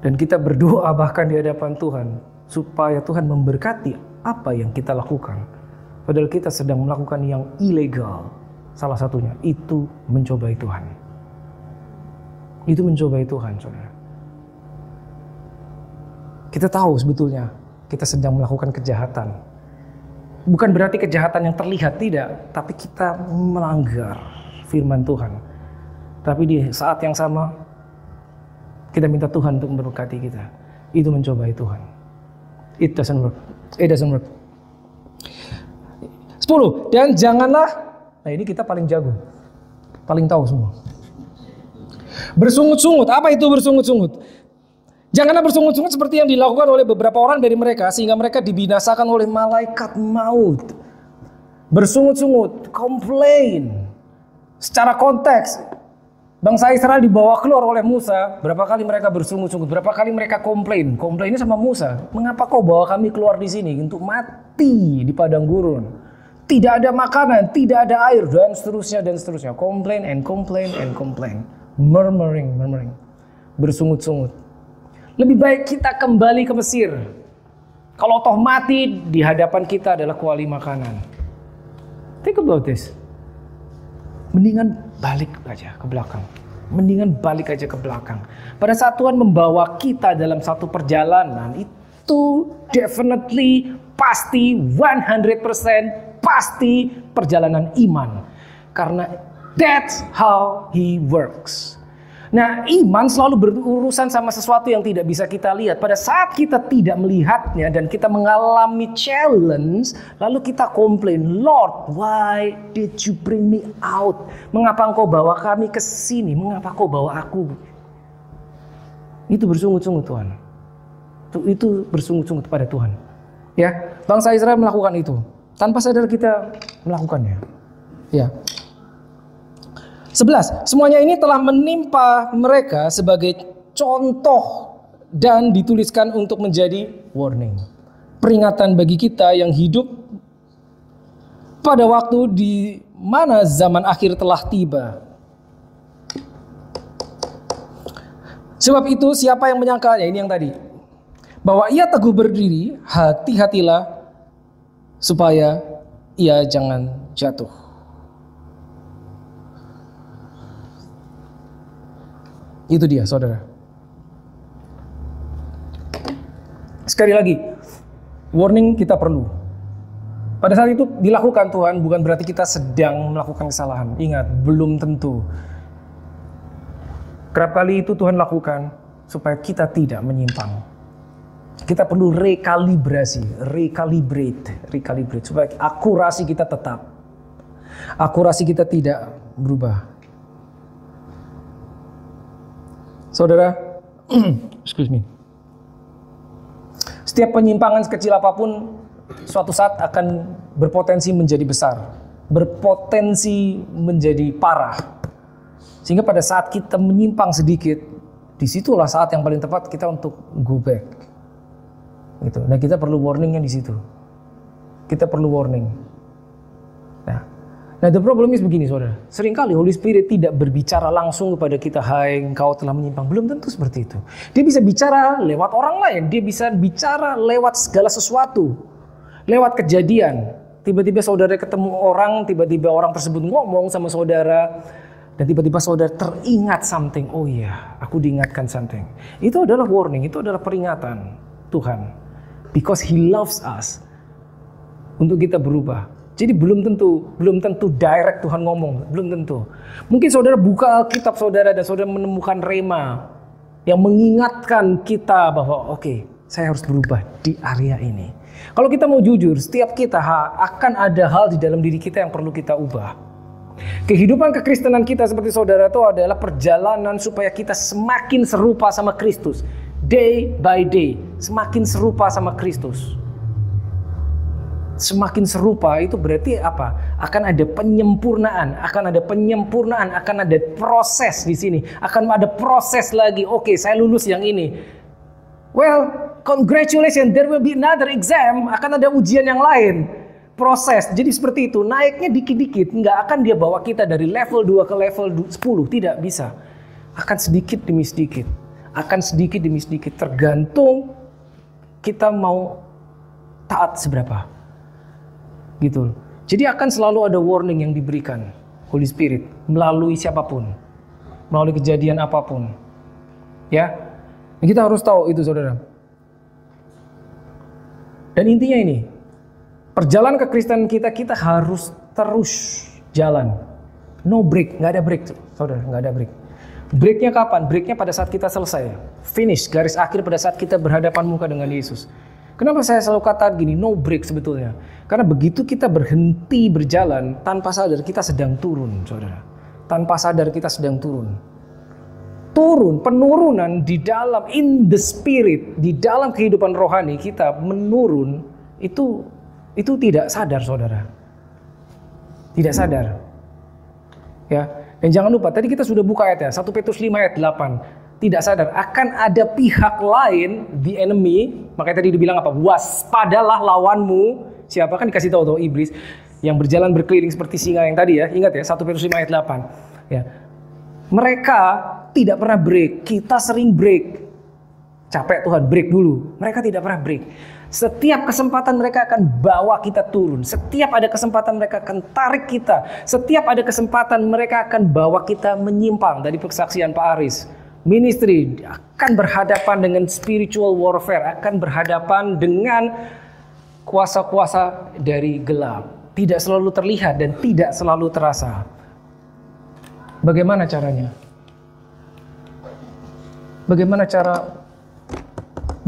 Dan kita berdoa bahkan di hadapan Tuhan supaya Tuhan memberkati apa yang kita lakukan. Padahal kita sedang melakukan yang ilegal. Salah satunya itu mencobai Tuhan. Itu mencobai Tuhan, saudara. Kita tahu sebetulnya kita sedang melakukan kejahatan. Bukan berarti kejahatan yang terlihat, tidak. Tapi kita melanggar firman Tuhan. Tapi di saat yang sama kita minta Tuhan untuk memberkati kita. Itu mencobai Tuhan. It doesn't work. 10. Dan janganlah, nah ini kita paling jago, paling tahu semua. Bersungut-sungut. Apa itu bersungut-sungut? Janganlah bersungut-sungut seperti yang dilakukan oleh beberapa orang dari mereka sehingga mereka dibinasakan oleh malaikat maut. Bersungut-sungut, komplain. Secara konteks, bangsa Israel dibawa keluar oleh Musa. Berapa kali mereka bersungut-sungut? Berapa kali mereka komplain? Komplainnya sama Musa. Mengapa kau bawa kami keluar di sini untuk mati di padang gurun? Tidak ada makanan, tidak ada air, dan seterusnya dan seterusnya. Complain and complain and complain. Murmuring. Bersungut-sungut. Lebih baik kita kembali ke Mesir. Kalau toh mati, di hadapan kita adalah kuali makanan. Think about this. Mendingan balik aja ke belakang. Pada saat Tuhan membawa kita dalam satu perjalanan, itu definitely, pasti, 100% pasti perjalanan iman. Karena that's how He works. Nah, iman selalu berurusan sama sesuatu yang tidak bisa kita lihat. Pada saat kita tidak melihatnya dan kita mengalami challenge, lalu kita komplain, Lord, why did you bring me out? Mengapa engkau bawa kami ke sini? Mengapa kau bawa aku? Itu bersungut-sungut Tuhan. Itu bersungut-sungut pada Tuhan. Ya, bangsa Israel melakukan itu. Tanpa sadar kita melakukannya. Ya. 11. Semuanya ini telah menimpa mereka sebagai contoh dan dituliskan untuk menjadi warning. Peringatan bagi kita yang hidup pada waktu di mana zaman akhir telah tiba. Sebab itu siapa yang menyangkanya, ini yang tadi, bahwa ia teguh berdiri, hati-hatilah supaya ia jangan jatuh. Itu dia, saudara. Sekali lagi, warning kita perlu. Pada saat itu dilakukan Tuhan, bukan berarti kita sedang melakukan kesalahan. Ingat, belum tentu. Kerap kali itu Tuhan lakukan supaya kita tidak menyimpang. Kita perlu recalibrate supaya akurasi kita tetap. Akurasi kita tidak berubah. Saudara, excuse me. Setiap penyimpangan sekecil apapun suatu saat akan berpotensi menjadi besar, berpotensi menjadi parah. Sehingga pada saat kita menyimpang sedikit, disitulah saat yang paling tepat kita untuk go back. Gitu. Nah, kita perlu warningnya di situ. Kita perlu warning. Nah, the problem is begini, saudara. Seringkali Holy Spirit tidak berbicara langsung kepada kita, hai, engkau telah menyimpang. Belum tentu seperti itu. Dia bisa bicara lewat orang lain. Dia bisa bicara lewat segala sesuatu. Lewat kejadian. Tiba-tiba saudara ketemu orang, tiba-tiba orang tersebut ngomong sama saudara, dan tiba-tiba saudara teringat something. Oh iya, aku diingatkan something. Itu adalah warning, itu adalah peringatan Tuhan. Because He loves us. Untuk kita berubah. Jadi belum tentu direct Tuhan ngomong, belum tentu. Mungkin saudara buka Alkitab saudara dan saudara menemukan rema yang mengingatkan kita bahwa oke, saya harus berubah di area ini. Kalau kita mau jujur, setiap kita akan ada hal di dalam diri kita yang perlu kita ubah. Kehidupan kekristenan kita seperti saudara itu adalah perjalanan supaya kita semakin serupa sama Kristus. Day by day, semakin serupa sama Kristus. Semakin serupa itu berarti apa? Akan ada penyempurnaan, akan ada proses di sini, akan ada proses lagi. Oke, saya lulus yang ini. Well, congratulations, there will be another exam, akan ada ujian yang lain. Proses, jadi seperti itu, naiknya dikit-dikit, nggak akan dia bawa kita dari level 2 ke level 10, tidak bisa. Akan sedikit demi sedikit, tergantung kita mau taat seberapa. Gitu. Jadi akan selalu ada warning yang diberikan Holy Spirit melalui siapapun, melalui kejadian apapun. Ya. Kita harus tahu itu saudara. Dan intinya ini, perjalanan kekristenan kita harus terus jalan. No break, nggak ada break saudara, nggak ada break. Breaknya kapan? Breaknya pada saat kita selesai. Finish, garis akhir pada saat kita berhadapan muka dengan Yesus. Kenapa saya selalu kata gini, no break sebetulnya? Karena begitu kita berhenti berjalan, tanpa sadar kita sedang turun saudara. Tanpa sadar kita sedang turun. Penurunan di dalam in the spirit, di dalam kehidupan rohani kita menurun itu tidak sadar saudara. Tidak sadar. Ya, dan jangan lupa tadi kita sudah buka ayatnya 1 Petrus 5 ayat 8. Tidak sadar akan ada pihak lain, the enemy, makanya tadi dibilang apa? Waspadalah lawanmu. Siapa kan dikasih tahu iblis yang berjalan berkeliling seperti singa yang tadi ya. Ingat ya 1 Petrus 5 ayat 8. Ya. Mereka tidak pernah break, kita sering break. Capek Tuhan, break dulu. Mereka tidak pernah break. Setiap kesempatan mereka akan bawa kita turun. Setiap ada kesempatan mereka akan tarik kita. Setiap ada kesempatan mereka akan bawa kita menyimpang. Dari kesaksian Pak Aris, ministry akan berhadapan dengan spiritual warfare, akan berhadapan dengan kuasa-kuasa dari gelap. Tidak selalu terlihat dan tidak selalu terasa. Bagaimana caranya? Bagaimana cara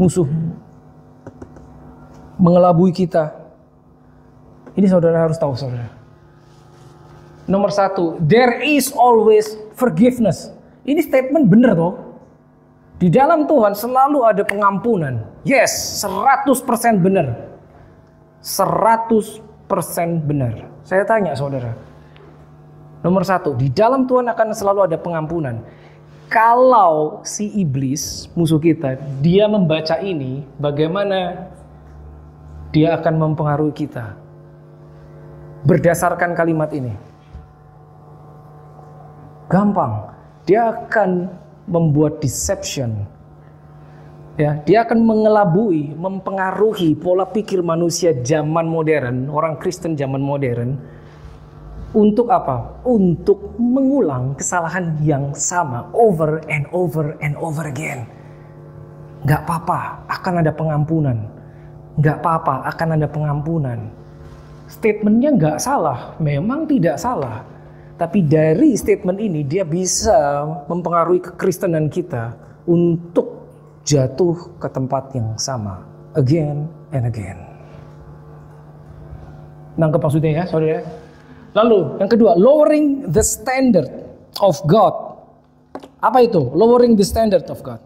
musuh mengelabui kita? Ini saudara harus tahu saudara. Nomor 1, there is always forgiveness. Ini statement benar toh. Di dalam Tuhan selalu ada pengampunan. Yes, 100% benar. 100% benar. Saya tanya saudara. Nomor 1, di dalam Tuhan akan selalu ada pengampunan. Kalau si iblis, musuh kita, dia membaca ini, bagaimana dia akan mempengaruhi kita? Berdasarkan kalimat ini. Gampang. Dia akan membuat deception. Ya, dia akan mengelabui, mempengaruhi pola pikir manusia zaman modern, orang Kristen zaman modern. Untuk apa? Untuk mengulang kesalahan yang sama over and over and over again. Gak apa-apa, akan ada pengampunan. Gak apa-apa, akan ada pengampunan. Statementnya gak salah, memang tidak salah. Tapi dari statement ini dia bisa mempengaruhi kekristenan kita untuk jatuh ke tempat yang sama. Again and again. Nangkep maksudnya ya saudara? Lalu yang kedua, lowering the standard of God. Apa itu? Lowering the standard of God.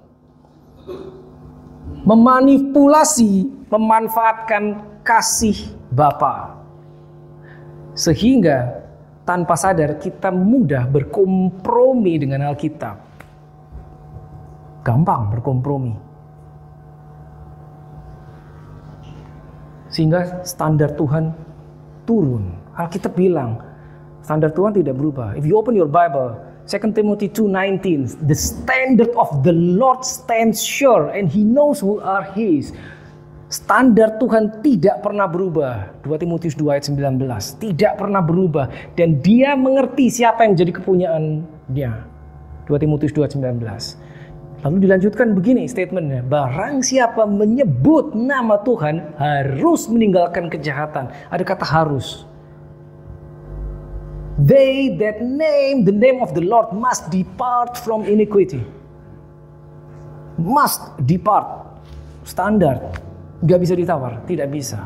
Memanipulasi, memanfaatkan kasih Bapa. Sehingga tanpa sadar kita mudah berkompromi dengan Alkitab. Gampang berkompromi. Sehingga standar Tuhan turun. Alkitab bilang, standar Tuhan tidak berubah. If you open your Bible, 2 Timothy 2:19, the standard of the Lord stands sure and He knows who are His. Standar Tuhan tidak pernah berubah. 2 Timotius 2 ayat 19. Tidak pernah berubah. Dan dia mengerti siapa yang jadi kepunyaannya. 2 Timotius 2 ayat 19. Lalu dilanjutkan begini statementnya. Barang siapa menyebut nama Tuhan harus meninggalkan kejahatan. Ada kata harus. They that name the name of the Lord must depart from iniquity. Must depart. Standar. Gak bisa ditawar, tidak bisa.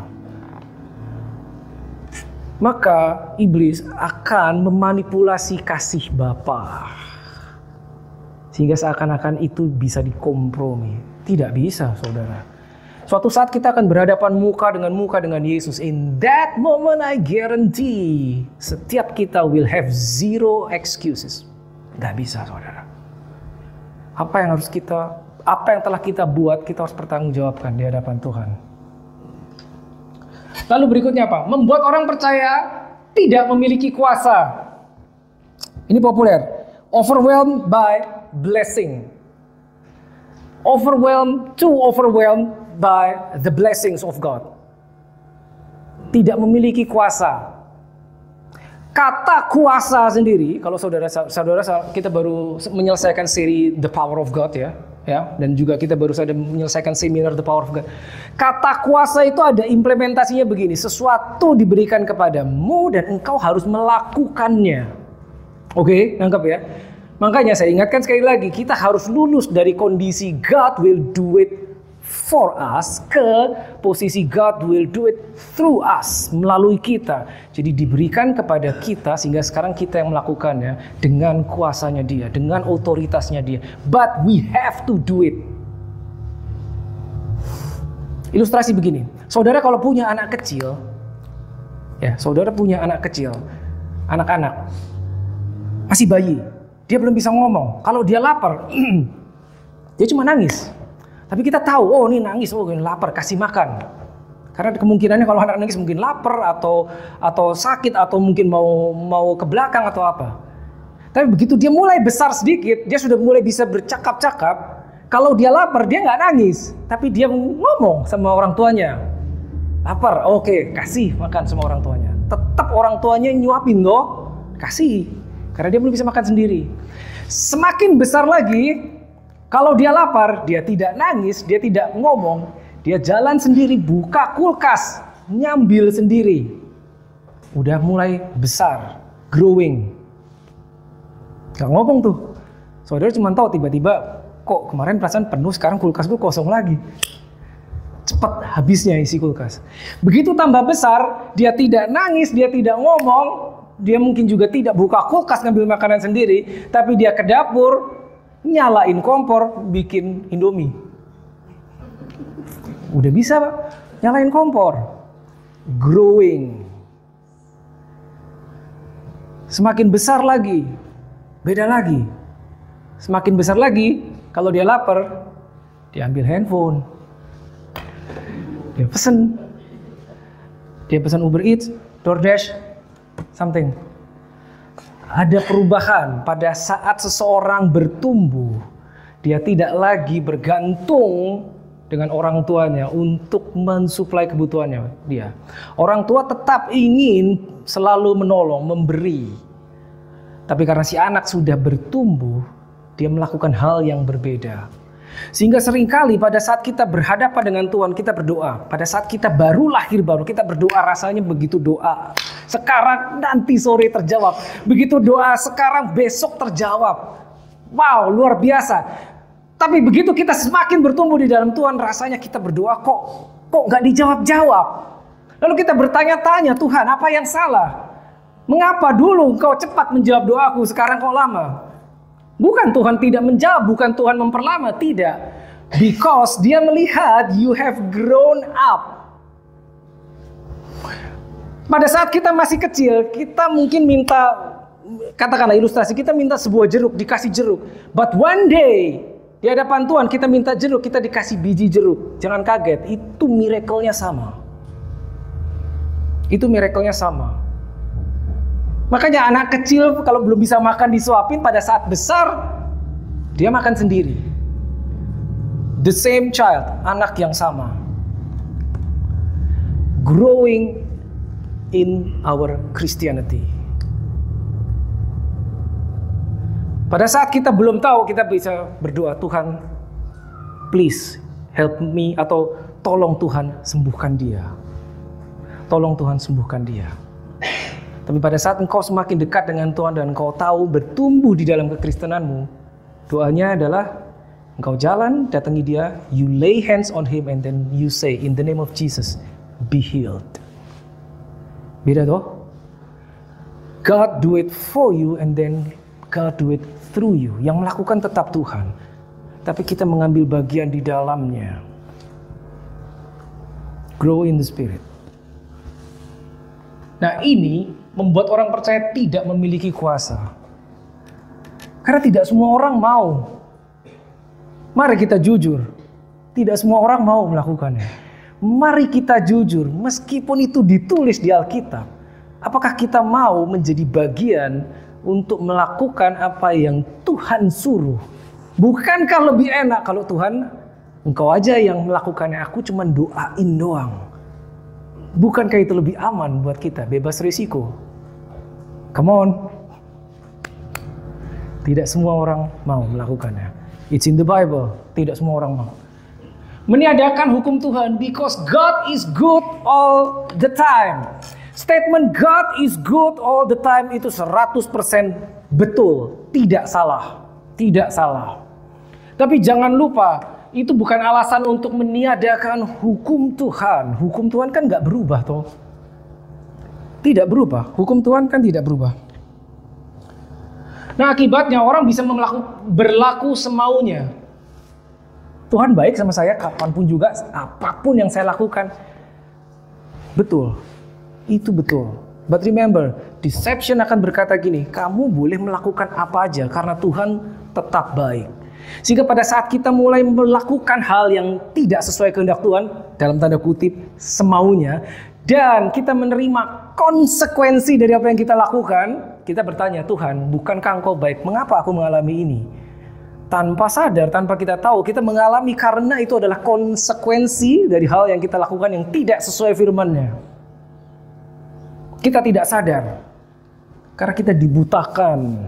Maka iblis akan memanipulasi kasih Bapa. Sehingga seakan-akan itu bisa dikompromi. Tidak bisa, saudara. Suatu saat kita akan berhadapan muka dengan Yesus. In that moment I guarantee setiap kita will have zero excuses. Gak bisa, saudara. Apa yang telah kita buat, kita harus bertanggungjawabkan di hadapan Tuhan. Lalu berikutnya apa? Membuat orang percaya tidak memiliki kuasa. Ini populer. Overwhelmed by blessing. Overwhelmed by the blessings of God. Tidak memiliki kuasa. Kata kuasa sendiri, kalau saudara kita baru menyelesaikan seri The Power of God ya, dan juga kita baru saja menyelesaikan seminar The Power of God. Kata kuasa itu ada implementasinya begini, sesuatu diberikan kepadamu dan engkau harus melakukannya. Oke, nangkap ya? Makanya saya ingatkan sekali lagi, kita harus lulus dari kondisi God will do it for us ke posisi God will do it through us, melalui kita. Jadi diberikan kepada kita sehingga sekarang kita yang melakukannya dengan kuasanya Dia, dengan otoritasnya Dia. But we have to do it. Ilustrasi begini, saudara kalau punya anak kecil, anak-anak masih bayi, dia belum bisa ngomong. Kalau dia lapar, dia cuma nangis. Tapi kita tahu, oh ini nangis, oh ini lapar, kasih makan. Karena kemungkinannya kalau anak nangis mungkin lapar atau sakit atau mungkin mau ke belakang atau apa. Tapi begitu dia mulai besar sedikit, dia sudah mulai bisa bercakap-cakap. Kalau dia lapar, dia nggak nangis, tapi dia ngomong sama orang tuanya. Lapar, oke, kasih makan sama orang tuanya. Tetap orang tuanya nyuapin loh, kasih. Karena dia belum bisa makan sendiri. Semakin besar lagi, kalau dia lapar, dia tidak nangis, dia tidak ngomong, dia jalan sendiri, buka kulkas, nyambil sendiri. Udah mulai besar, growing. Gak ngomong tuh. Saudara cuma tahu tiba-tiba, kok kemarin perasaan penuh, sekarang kulkas tuh kosong lagi. Cepat habisnya isi kulkas. Begitu tambah besar, dia tidak nangis, dia tidak ngomong, dia mungkin juga tidak buka kulkas ngambil makanan sendiri, tapi dia ke dapur, nyalain kompor, bikin Indomie. Udah bisa Pak, nyalain kompor. Growing. Semakin besar lagi, beda lagi. Semakin besar lagi, kalau dia lapar, dia ambil handphone. Dia pesan Uber Eats, DoorDash, something. Ada perubahan pada saat seseorang bertumbuh. Dia tidak lagi bergantung dengan orang tuanya untuk mensuplai kebutuhannya dia. Orang tua tetap ingin selalu menolong, memberi. Tapi karena si anak sudah bertumbuh, dia melakukan hal yang berbeda. Sehingga seringkali pada saat kita berhadapan dengan Tuhan, kita berdoa. Pada saat kita baru lahir baru, kita berdoa rasanya begitu doa sekarang nanti sore terjawab. Begitu doa sekarang besok terjawab. Wow, luar biasa. Tapi begitu kita semakin bertumbuh di dalam Tuhan, rasanya kita berdoa kok nggak dijawab-jawab. Lalu kita bertanya-tanya, Tuhan apa yang salah? Mengapa dulu Engkau cepat menjawab doaku, sekarang kok lama? Bukan Tuhan tidak menjawab, bukan Tuhan memperlama, tidak. Because dia melihat you have grown up. Pada saat kita masih kecil, kita mungkin minta, katakanlah ilustrasi, kita minta sebuah jeruk, dikasih jeruk. But one day, di hadapan Tuhan kita minta jeruk, kita dikasih biji jeruk. Jangan kaget, itu miracle-nya sama. Itu miracle-nya sama. Makanya anak kecil kalau belum bisa makan disuapin, pada saat besar dia makan sendiri. The same child, anak yang sama. growing in our Christianity. Pada saat kita belum tahu, kita bisa berdoa, Tuhan, please help me, atau tolong Tuhan sembuhkan dia. Tolong Tuhan sembuhkan dia. Tapi pada saat engkau semakin dekat dengan Tuhan dan engkau tahu bertumbuh di dalam kekristenanmu, doanya adalah engkau jalan, datangi dia, you lay hands on him, and then you say, in the name of Jesus, be healed. Beda toh? God do it for you, and then God do it through you. Yang melakukan tetap Tuhan, tapi kita mengambil bagian di dalamnya. Grow in the Spirit. Nah, ini membuat orang percaya tidak memiliki kuasa. Karena tidak semua orang mau. Mari kita jujur, tidak semua orang mau melakukannya. Mari kita jujur, meskipun itu ditulis di Alkitab, apakah kita mau menjadi bagian untuk melakukan apa yang Tuhan suruh? Bukankah lebih enak kalau Tuhan, engkau aja yang melakukannya, aku cuma doain doang? Bukankah itu lebih aman buat kita, bebas risiko? Come on. Tidak semua orang mau melakukannya. It's in the Bible. Tidak semua orang mau. Meniadakan hukum Tuhan, because God is good all the time. Statement God is good all the time itu 100% betul, tidak salah, tidak salah. Tapi jangan lupa, itu bukan alasan untuk meniadakan hukum Tuhan. Hukum Tuhan kan nggak berubah toh. Tidak berubah, hukum Tuhan kan tidak berubah. Nah, akibatnya orang bisa berlaku semaunya. Tuhan baik sama saya kapanpun juga, apapun yang saya lakukan. Betul. Itu betul. But remember, deception akan berkata gini, kamu boleh melakukan apa aja karena Tuhan tetap baik. Sehingga pada saat kita mulai melakukan hal yang tidak sesuai kehendak Tuhan, dalam tanda kutip semaunya, dan kita menerima konsekuensi dari apa yang kita lakukan, kita bertanya, Tuhan, bukankah Engkau baik? Mengapa aku mengalami ini? Tanpa sadar, tanpa kita tahu, kita mengalami karena itu adalah konsekuensi dari hal yang kita lakukan yang tidak sesuai firman-Nya. Kita tidak sadar karena kita dibutakan.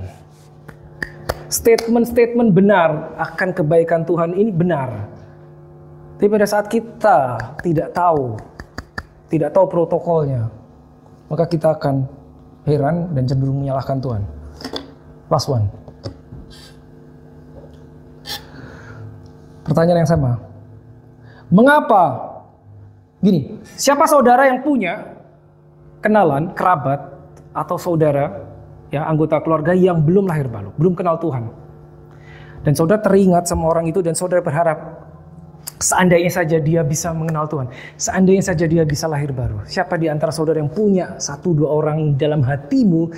Statement-statement benar akan kebaikan Tuhan ini benar. Tapi pada saat kita tidak tahu protokolnya, maka kita akan heran dan cenderung menyalahkan Tuhan. Last one. Pertanyaan yang sama. Mengapa? Gini, siapa saudara yang punya kenalan, kerabat, atau saudara, ya anggota keluarga yang belum lahir baru, belum kenal Tuhan. Dan saudara teringat sama orang itu dan saudara berharap, seandainya saja dia bisa mengenal Tuhan, seandainya saja dia bisa lahir baru. Siapa di antara saudara yang punya 1-2 orang dalam hatimu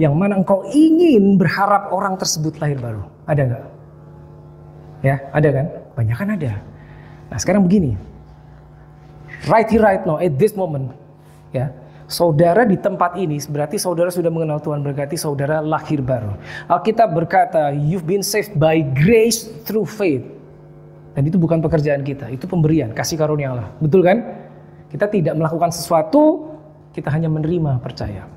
yang mana engkau ingin berharap orang tersebut lahir baru? Ada nggak? Ya, ada kan? Banyak kan ada. Nah sekarang begini, right here, right now, at this moment, ya. Saudara di tempat ini berarti saudara sudah mengenal Tuhan, berarti saudara lahir baru. Alkitab berkata, you've been saved by grace through faith. Dan itu bukan pekerjaan kita, itu pemberian, kasih karunia Allah. Betul kan? Kita tidak melakukan sesuatu, kita hanya menerima, percaya.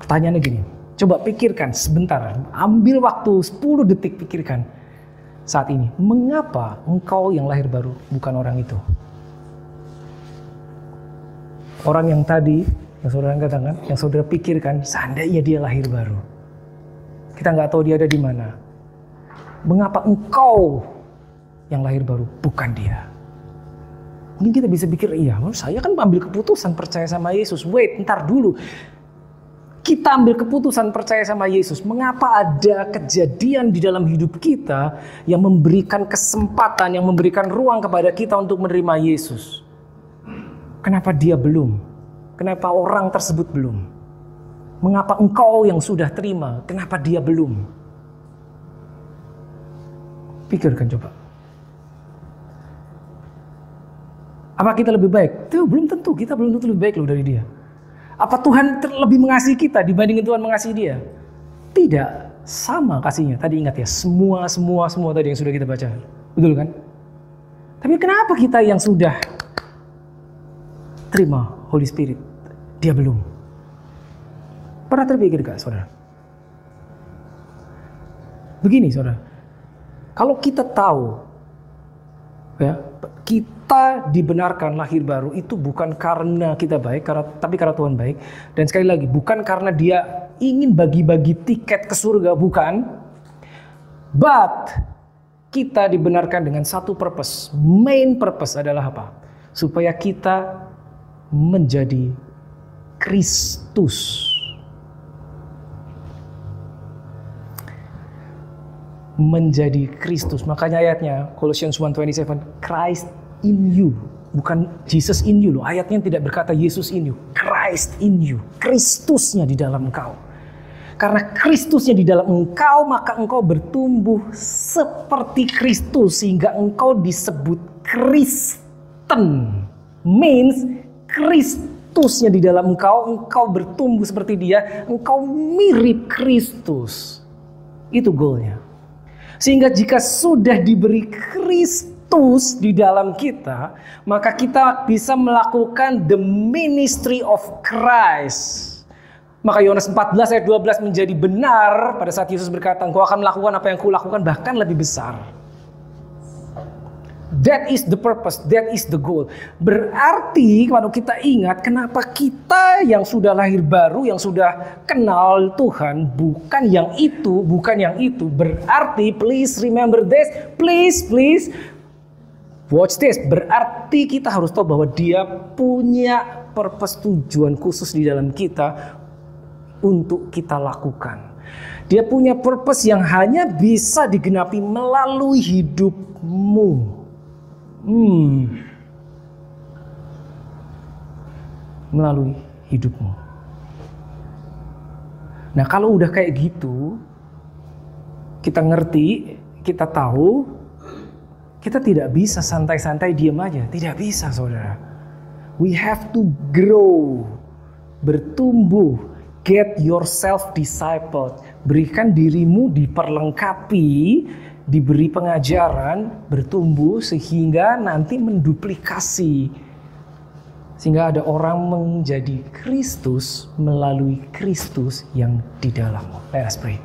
Pertanyaannya gini, coba pikirkan sebentar, ambil waktu 10 detik pikirkan saat ini. Mengapa engkau yang lahir baru, bukan orang itu? Orang yang tadi, yang saudara katakan, yang saudara pikirkan, seandainya dia lahir baru. Kita nggak tahu dia ada di mana. Mengapa engkau yang lahir baru, bukan dia? Mungkin kita bisa pikir, iya, saya kan ambil keputusan percaya sama Yesus. Wait, ntar dulu. Kita ambil keputusan percaya sama Yesus. Mengapa ada kejadian di dalam hidup kita yang memberikan kesempatan, yang memberikan ruang kepada kita untuk menerima Yesus? Kenapa dia belum? Kenapa orang tersebut belum? Mengapa engkau yang sudah terima, kenapa dia belum? Pikirkan coba. Apa kita lebih baik? Tuh, belum tentu. Kita belum tentu lebih baik loh dari dia. Apa Tuhan lebih mengasihi kita dibandingin Tuhan mengasihi dia? Tidak. Sama kasihnya. Tadi ingat ya, semua tadi yang sudah kita baca. Betul kan? Tapi kenapa kita yang sudah terima Holy Spirit, dia belum. Pernah terpikir gak saudara? Begini saudara, kalau kita tahu ya, kita dibenarkan lahir baru itu bukan karena kita baik, tapi karena Tuhan baik. Dan sekali lagi, bukan karena dia ingin bagi-bagi tiket ke surga, bukan. But kita dibenarkan dengan satu purpose. Main purpose adalah apa? Supaya kita menjadi Kristus. Menjadi Kristus. Makanya ayatnya Colossians 1:27, Christ in you, bukan Jesus in you loh. Ayatnya tidak berkata Yesus in you, Christ in you. Kristusnya di dalam engkau. Karena Kristusnya di dalam engkau, maka engkau bertumbuh seperti Kristus sehingga engkau disebut Kristen. Means Kristusnya di dalam engkau, engkau bertumbuh seperti dia, engkau mirip Kristus. Itu goalnya. Sehingga jika sudah diberi Kristus di dalam kita, maka kita bisa melakukan the ministry of Christ. Maka Yohanes 14 ayat 12 menjadi benar pada saat Yesus berkata, engkau akan melakukan apa yang kulakukan, bahkan lebih besar. That is the purpose, that is the goal. Berarti kalau kita ingat kenapa kita yang sudah lahir baru, yang sudah kenal Tuhan, bukan yang itu, bukan yang itu. Berarti please remember this, please watch this. Berarti kita harus tahu bahwa dia punya purpose, tujuan khusus di dalam kita untuk kita lakukan. Dia punya purpose yang hanya bisa digenapi melalui hidupmu. Melalui hidupmu. Nah, kalau udah kayak gitu, kita ngerti, kita tahu, kita tidak bisa santai-santai diam aja. Tidak bisa, saudara. We have to grow, bertumbuh, get yourself discipled. Berikan dirimu diperlengkapi, diberi pengajaran, bertumbuh sehingga nanti menduplikasi. Sehingga ada orang menjadi Kristus melalui Kristus yang di dalammu. Let us pray.